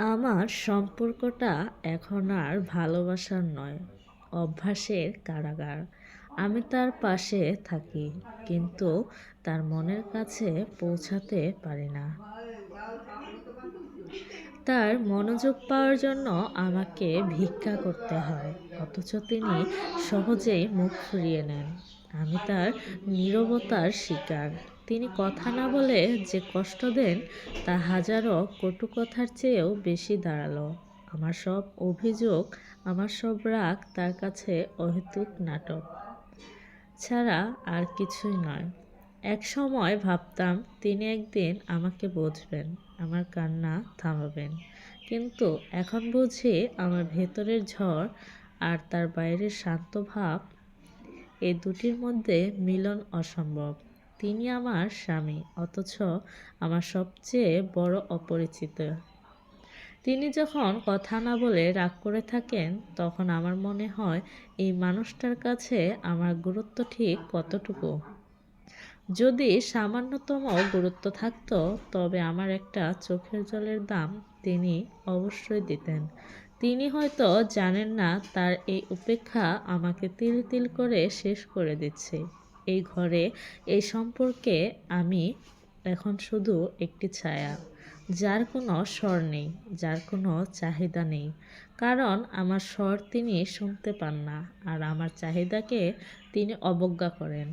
আমার সম্পর্কটা এখন আর ভালোবাসার নয়, অভ্যাসের কারাগার। আমি তার পাশে থাকি, কিন্তু তার মনের কাছে পৌঁছাতে পারি না। তার মনোযোগ পাওয়ার জন্য আমাকে ভিক্ষা করতে হয়, অথচ তিনি সহজেই মুখ ফিরিয়ে নেন। আমি তার নীরবতার শিকার। তিনি কথা না বলে যে কষ্ট দেন, তা হাজারো কটু কথার চেয়েও বেশি দাঁড়ালো। আমার সব অভিযোগ, আমার সব রাগ তার কাছে অহেতুক নাটক ছাড়া আর কিছুই নয়। এক সময় ভাবতাম তিনি একদিন আমাকে বুঝবেন, আমার কান্না থামাবেন। কিন্তু এখন বুঝি আমার ভেতরের ঝড় আর তার বাইরের শান্ত ভাব, এই দুটির মধ্যে মিলন অসম্ভব। তিনি আমার স্বামী, অথচ আমার সবচেয়ে বড় অপরিচিত। তিনি যখন কথা না বলে রাগ করে থাকেন, তখন আমার মনে হয় এই মানুষটার কাছে আমার গুরুত্ব ঠিক কতটুকু। যদি সামান্যতম গুরুত্ব থাকতো, তবে আমার একটা চোখের জলের দাম তিনি অবশ্যই দিতেন। তিনি হয়তো জানেন না তার এই উপেক্ষা আমাকে তিল তিল করে শেষ করে দিচ্ছে। এই ঘরে, এই সম্পর্কে আমি এখন শুধু একটি ছায়া, যার কোনো স্বর নেই, যার কোনো চাহিদা নেই। কারণ আমার স্বর তিনি শুনতে পান না, আর আমার চাহিদাকে তিনি অবজ্ঞা করেন।